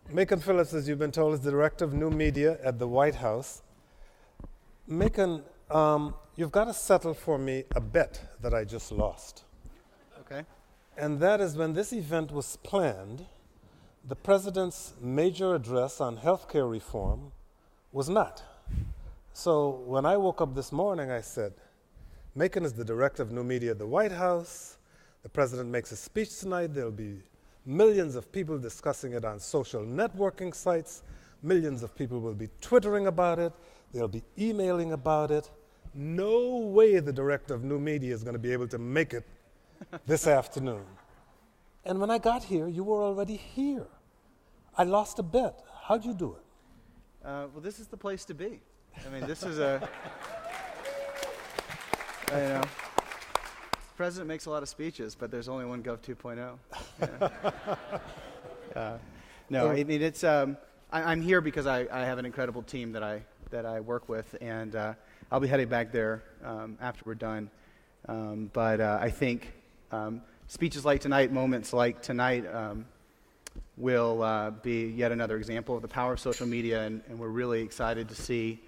Macon Phillips, as you've been told, is the director of new media at the White House. Macon, you've got to settle for me a bet that I just lost. Okay. And that is when this event was planned, the president's major address on healthcare reform was not. So when I woke up this morning, I said, Macon is the director of new media at the White House. The president makes a speech tonight. There'll be millions of people discussing it on social networking sites. Millions of people will be twittering about it. They'll be emailing about it. No way the director of new media is going to be able to make it this afternoon. And when I got here, you were already here. I lost a bet. How'd you do it? Well, this is the place to be. I mean, this is a, you know, the president makes a lot of speeches, but there's only one Gov 2.0. No, I mean, it's, I'm here because I have an incredible team that I work with, and I'll be heading back there after we're done. But I think speeches like tonight, moments like tonight, will be yet another example of the power of social media, and we're really excited to see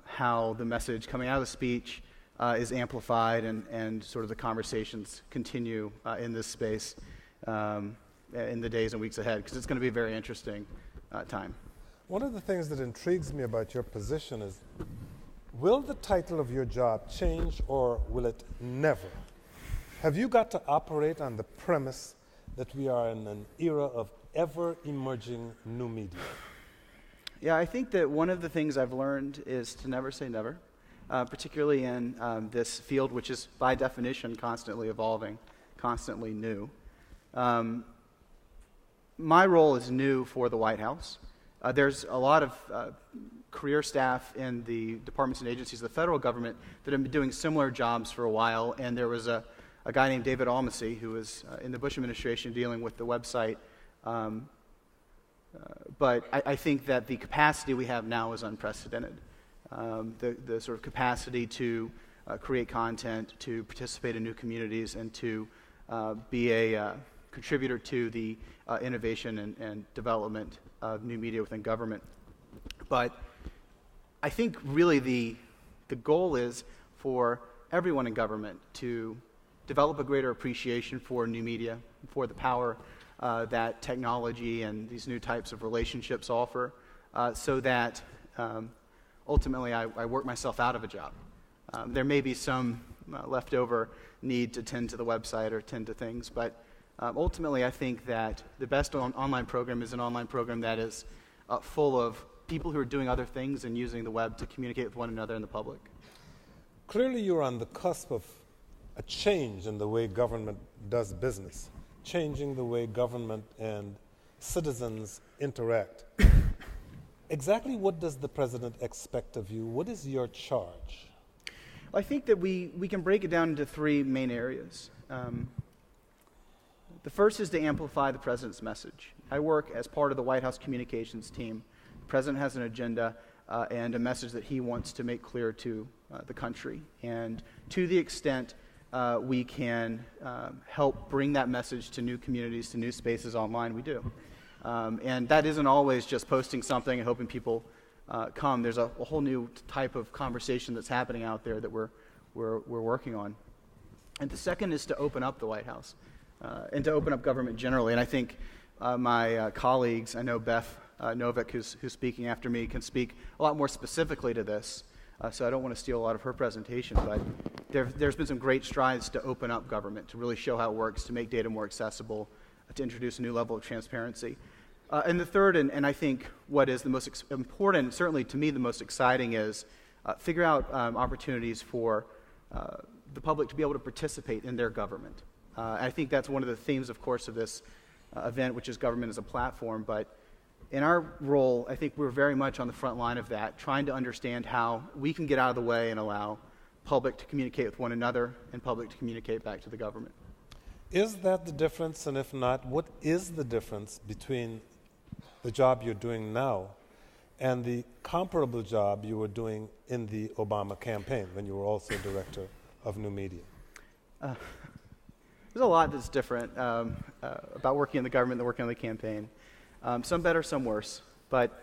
how the message coming out of the speech is amplified and sort of the conversations continue in this space in the days and weeks ahead, because it's going to be a very interesting time. One of the things that intrigues me about your position is, will the title of your job change or will it never? Have you got to operate on the premise that we are in an era of ever-emerging new media? Yeah, I think that one of the things I've learned is to never say never, particularly in this field, which is by definition constantly evolving, constantly new. My role is new for the White House. There's a lot of career staff in the departments and agencies of the federal government that have been doing similar jobs for a while, and there was a guy named David Almasy who was in the Bush administration dealing with the website. But I think that the capacity we have now is unprecedented. The sort of capacity to create content, to participate in new communities, and to be a contributor to the innovation and development of new media within government. But I think really the goal is for everyone in government to develop a greater appreciation for new media, for the power that technology and these new types of relationships offer, so that ultimately I work myself out of a job. There may be some leftover need to tend to the website or tend to things, but ultimately I think that the best online program is an online program that is full of people who are doing other things and using the web to communicate with one another and the public. Clearly you're on the cusp of a change in the way government does business, changing the way government and citizens interact. Exactly what does the president expect of you? What is your charge? I think that we can break it down into three main areas. The first is to amplify the president's message. I work as part of the White House communications team. The president has an agenda and a message that he wants to make clear to the country. And to the extent we can help bring that message to new communities, to new spaces online, we do. And that isn't always just posting something and hoping people come. There's a whole new type of conversation that's happening out there that we're working on. And the second is to open up the White House and to open up government generally. And I think my colleagues, I know Beth Novick, who's speaking after me, can speak a lot more specifically to this. So I don't want to steal a lot of her presentation, but there's been some great strides to open up government, to really show how it works, to make data more accessible, to introduce a new level of transparency. And the third, and I think what is the most important, certainly to me the most exciting, is figure out opportunities for the public to be able to participate in their government. I think that's one of the themes, of course, of this event, which is government as a platform. But in our role, I think we're very much on the front line of that, trying to understand how we can get out of the way and allow public to communicate with one another and public to communicate back to the government. Is that the difference? And if not, what is the difference between the job you're doing now and the comparable job you were doing in the Obama campaign when you were also director of new media? There's a lot that's different about working in the government than working on the campaign. Some better, some worse. But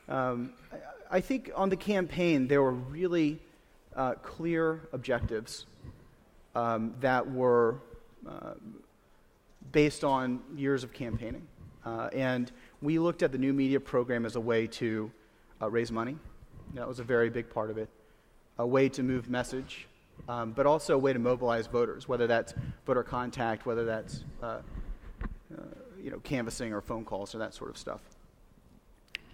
I think on the campaign, there were really clear objectives that were based on years of campaigning. And we looked at the new media program as a way to raise money. That was a very big part of it. A way to move message, but also a way to mobilize voters, whether that's voter contact, whether that's canvassing or phone calls or that sort of stuff.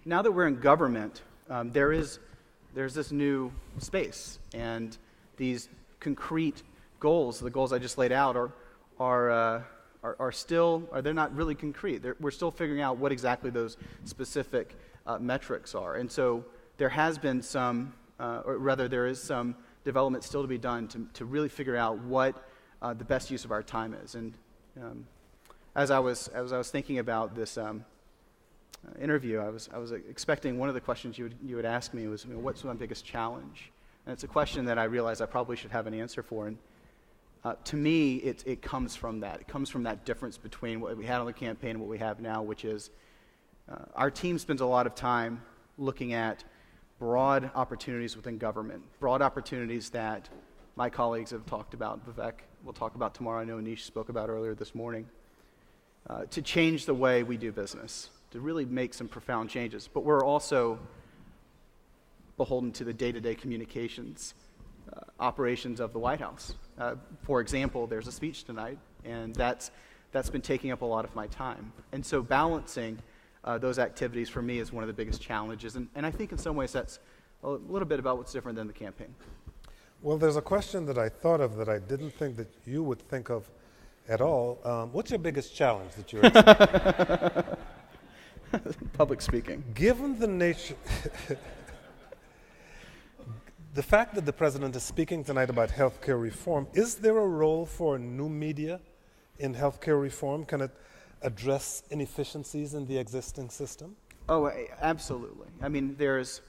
Now that we're in government, there's this new space, and these concrete goals, the goals I just laid out, they're not really concrete. We're still figuring out what exactly those specific metrics are, and so there has been there is some development still to be done to really figure out what the best use of our time is. And as I was thinking about this interview, I was expecting one of the questions you would ask me was, what's my biggest challenge? And it's a question that I realize I probably should have an answer for. And to me, it comes from that. It comes from that difference between what we had on the campaign and what we have now, which is our team spends a lot of time looking at broad opportunities within government, broad opportunities that my colleagues have talked about. Vivek will talk about tomorrow. I know Anish spoke about earlier this morning. To change the way we do business, to really make some profound changes. But we're also beholden to the day-to-day communications operations of the White House. For example, there's a speech tonight, and that's been taking up a lot of my time. And so balancing those activities for me is one of the biggest challenges. And I think in some ways that's a little bit about what's different than the campaign. Well, there's a question that I thought of that I didn't think that you would think of at all. What's your biggest challenge that you're experiencing? Public speaking. Given the nature, the fact that the president is speaking tonight about healthcare reform, is there a role for new media in healthcare reform? Can it address inefficiencies in the existing system? Oh, absolutely. I mean, there's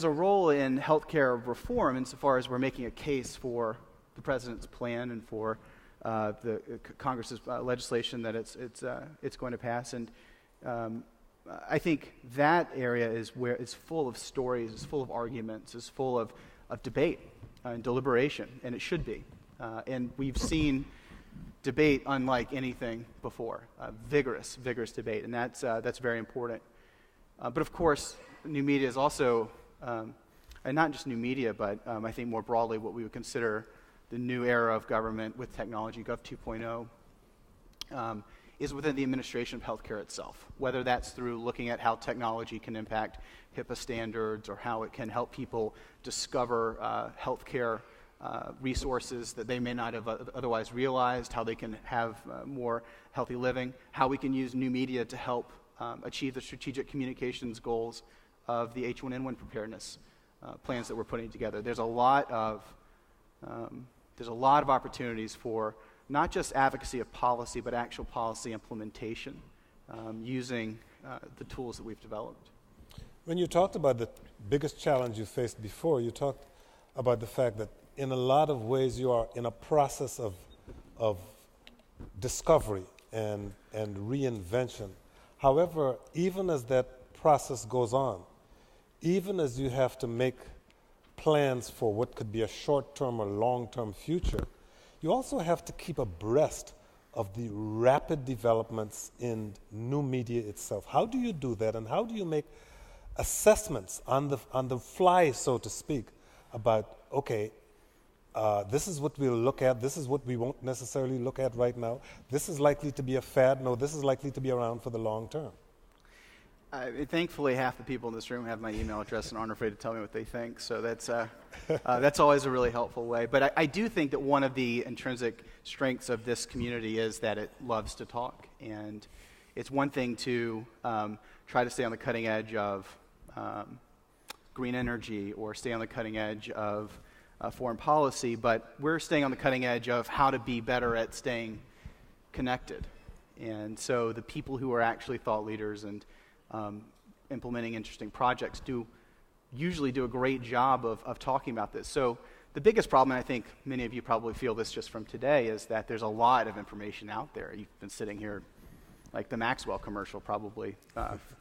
a role in healthcare reform insofar as we're making a case for the president's plan and for the Congress's legislation that it's going to pass. And I think that area is where it's full of stories, it's full of arguments, it's full of debate and deliberation, and it should be. And we've seen debate unlike anything before, vigorous debate, and that's very important. But of course, new media is also, and not just new media, but I think more broadly what we would consider the new era of government with technology, Gov 2.0, is within the administration of healthcare itself, whether that's through looking at how technology can impact HIPAA standards or how it can help people discover healthcare resources that they may not have otherwise realized, how they can have more healthy living, how we can use new media to help achieve the strategic communications goals of the H1N1 preparedness plans that we're putting together. There's a lot of opportunities for not just advocacy of policy, but actual policy implementation using the tools that we've developed. When you talked about the biggest challenge you faced before, you talked about the fact that in a lot of ways you are in a process of discovery and reinvention. However, even as that process goes on, even as you have to make plans for what could be a short-term or long-term future, you also have to keep abreast of the rapid developments in new media itself. How do you do that, and how do you make assessments on the fly, so to speak, about, okay, this is what we'll look at, this is what we won't necessarily look at right now, this is likely to be a fad, no, this is likely to be around for the long term? Thankfully, half the people in this room have my email address and aren't afraid to tell me what they think, so that's always a really helpful way. But I do think that one of the intrinsic strengths of this community is that it loves to talk, and it's one thing to try to stay on the cutting edge of green energy or stay on the cutting edge of foreign policy, but we're staying on the cutting edge of how to be better at staying connected. And so the people who are actually thought leaders and implementing interesting projects usually do a great job of talking about this. So The biggest problem, and I think many of you probably feel this just from today, is that there's a lot of information out there. You've been sitting here like the Maxwell commercial, probably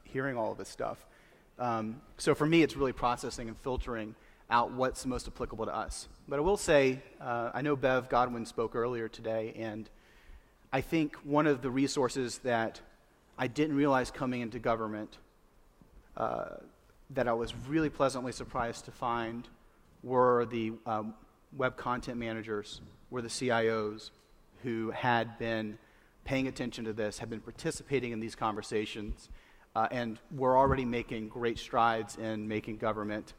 hearing all of this stuff. So for me, it's really processing and filtering out what's most applicable to us. But I will say, I know Bev Godwin spoke earlier today, and I think one of the resources that I didn't realize coming into government that I was really pleasantly surprised to find were the web content managers, were the CIOs who had been paying attention to this, had been participating in these conversations, and were already making great strides in making government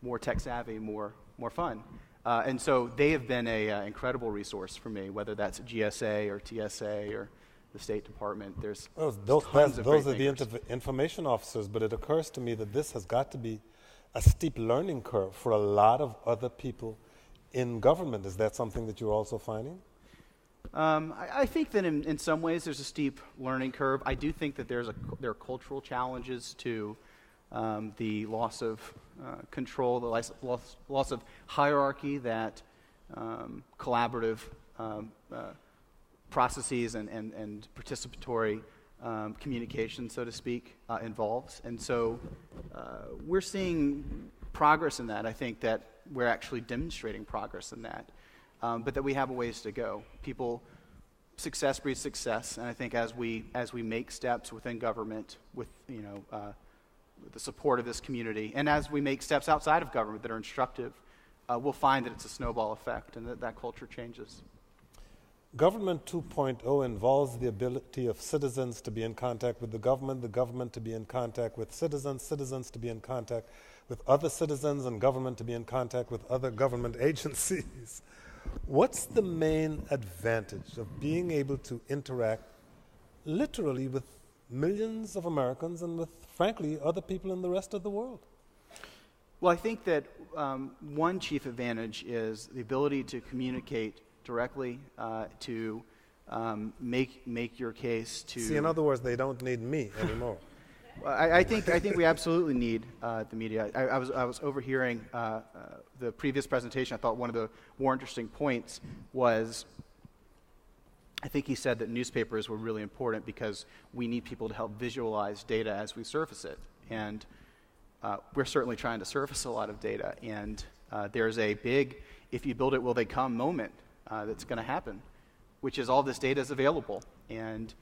more tech-savvy, more fun. And so they have been an incredible resource for me, whether that's GSA or TSA or the State Department. There's those are the information officers, but it occurs to me that this has got to be a steep learning curve for a lot of other people in government. Is that something that you're also finding? I think that in some ways there's a steep learning curve. I do think that there are cultural challenges to the loss of control, the loss of hierarchy that collaborative processes and participatory communication, so to speak, involves. And so we're seeing progress in that. I think that we're actually demonstrating progress in that, but that we have a ways to go. Success breeds success, and I think as we make steps within government with the support of this community, and as we make steps outside of government that are instructive, we'll find that it's a snowball effect and that culture changes. Government 2.0 involves the ability of citizens to be in contact with the government to be in contact with citizens, citizens to be in contact with other citizens, and government to be in contact with other government agencies. What's the main advantage of being able to interact literally with millions of Americans and with, frankly, other people in the rest of the world? Well, I think that one chief advantage is the ability to communicate directly, to make your case to... See, in other words, they don't need me anymore. I think we absolutely need the media. I was overhearing the previous presentation. I thought one of the more interesting points was, I think he said that newspapers were really important because we need people to help visualize data as we surface it. And we're certainly trying to surface a lot of data. And there's a big, if you build it, will they come moment that's going to happen, which is all this data is available. And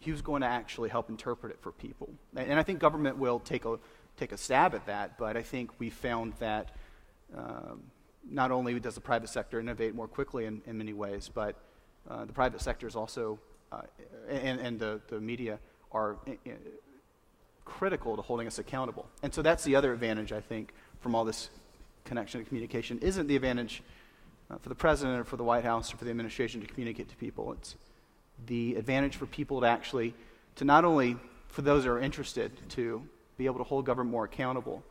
who's going to actually help interpret it for people? And I think government will take a stab at that, but I think we found that not only does the private sector innovate more quickly in many ways, but the private sector is also, and the media are critical to holding us accountable. And so that's the other advantage, I think, from all this connection and communication. Isn't the advantage for the president or for the White House or for the administration to communicate to people. It's the advantage for people to not only for those that are interested to be able to hold government more accountable,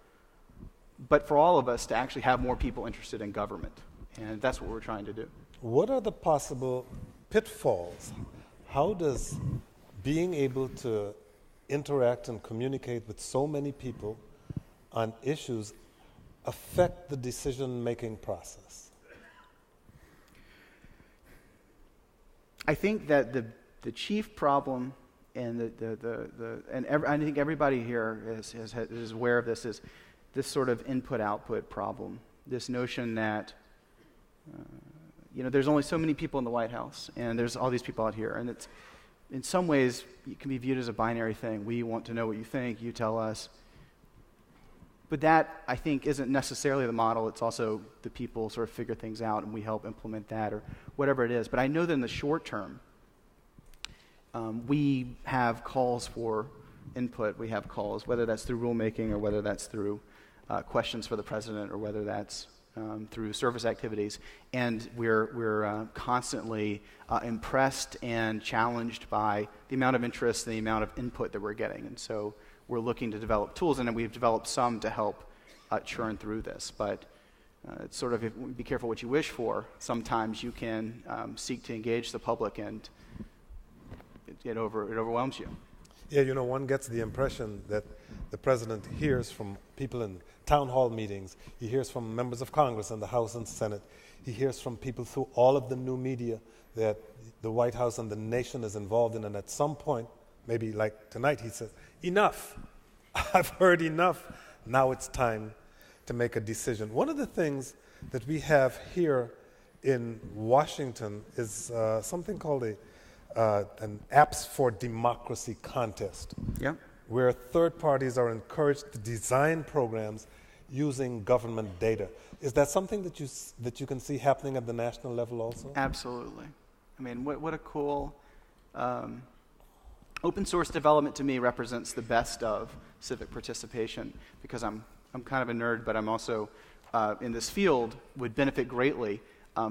but for all of us to actually have more people interested in government. And that's what we're trying to do. What are the possible pitfalls? How does being able to interact and communicate with so many people on issues affect the decision-making process? I think that the chief problem, and I think everybody here is aware of this, is this sort of input-output problem. This notion that there's only so many people in the White House, and there's all these people out here, and it's in some ways it can be viewed as a binary thing. We want to know what you think, you tell us. But that, I think, isn't necessarily the model. It's also the people sort of figure things out, and we help implement that or whatever it is. But I know that in the short term, we have calls for input. We have calls, whether that's through rulemaking or whether that's through questions for the president or whether that's through service activities. And we're constantly impressed and challenged by the amount of interest and the amount of input that we're getting. And so we're looking to develop tools, and we've developed some to help churn through this. But it's sort of, be careful what you wish for. Sometimes you can seek to engage the public, and it overwhelms you. Yeah, you know, one gets the impression that the president hears from people in town hall meetings, he hears from members of Congress in the House and Senate, he hears from people through all of the new media that the White House and the nation is involved in, and at some point, maybe like tonight, he says, enough. I've heard enough. Now it's time to make a decision. One of the things that we have here in Washington is something called an Apps for Democracy contest, Yeah. where third parties are encouraged to design programs using government data. Is that something that you can see happening at the national level also? Absolutely. I mean, what a cool open source development to me represents the best of civic participation, because I'm kind of a nerd, but I'm also in this field would benefit greatly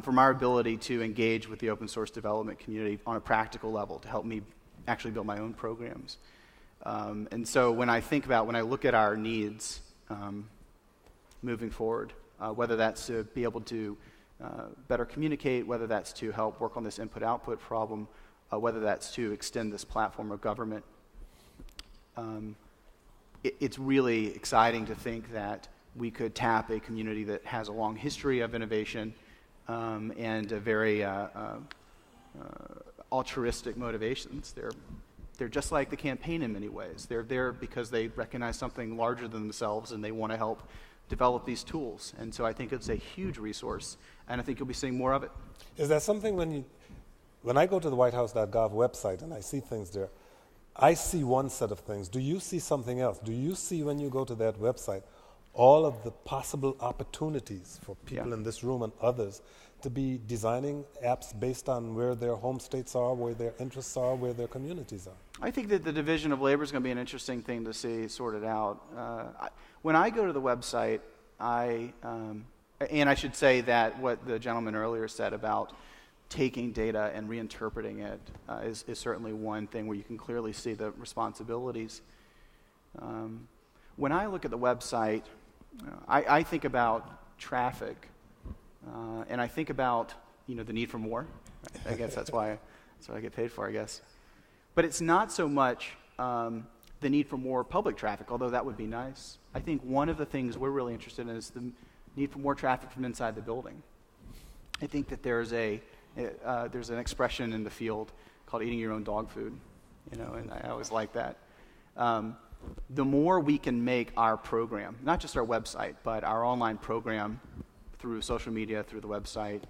from our ability to engage with the open source development community on a practical level to help me actually build my own programs. And so when I look at our needs moving forward, whether that's to be able to better communicate, whether that's to help work on this input-output problem, whether that's to extend this platform of government, it's really exciting to think that we could tap a community that has a long history of innovation and a very altruistic motivations. They're just like the campaign in many ways. They're there because they recognize something larger than themselves and they want to help develop these tools. And so I think it's a huge resource, and I think you'll be seeing more of it. Is that something when I go to the whitehouse.gov website and I see things there, I see one set of things. Do you see something else? Do you see, when you go to that website, all of the possible opportunities for people in this room and others to be designing apps based on where their home states are, where their interests are, where their communities are? I think that the division of labor is going to be an interesting thing to see sorted out. When I go to the website, and I should say that what the gentleman earlier said about taking data and reinterpreting it is certainly one thing where you can clearly see the responsibilities. When I look at the website, I think about traffic, and I think about the need for more. I guess that's what I get paid for, I guess. But it's not so much the need for more public traffic, although that would be nice. I think one of the things we're really interested in is the need for more traffic from inside the building. I think that there's an expression in the field called eating your own dog food, and I always like that. The more we can make our program, not just our website, but our online program through social media, through the website,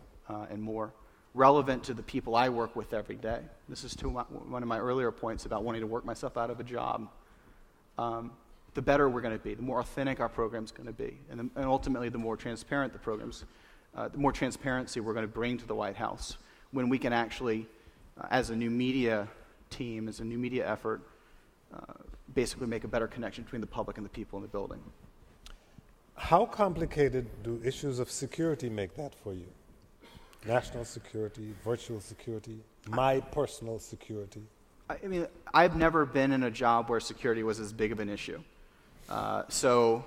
and more, relevant to the people I work with every day. This is to one of my earlier points about wanting to work myself out of a job. The better we're going to be, the more authentic our program's going to be, and ultimately the more transparent the programs, the more transparency we're going to bring to the White House when we can actually, as a new media team, as a new media effort, basically make a better connection between the public and the people in the building. How complicated do issues of security make that for you? National security, virtual security, my personal security? I mean, I've never been in a job where security was as big of an issue. So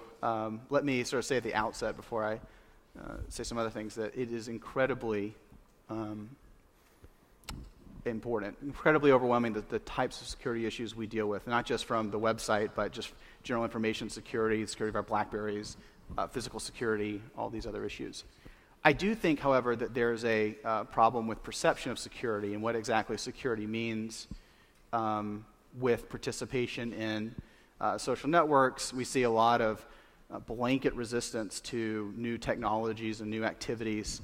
let me sort of say at the outset before I say some other things that it is incredibly important, incredibly overwhelming, the types of security issues we deal with, not just from the website, but just general information security, security of our BlackBerries, physical security, all these other issues. I do think, however, that there's a problem with perception of security and what exactly security means with participation in social networks. We see a lot of blanket resistance to new technologies and new activities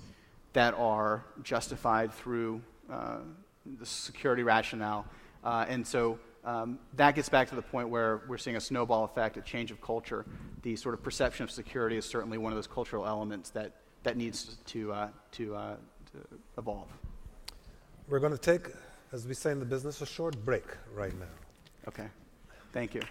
that are justified through the security rationale. And so that gets back to the point where we're seeing a snowball effect, a change of culture. The sort of perception of security is certainly one of those cultural elements that needs to evolve. We're going to take, as we say in the business, a short break right now. Okay. Thank you.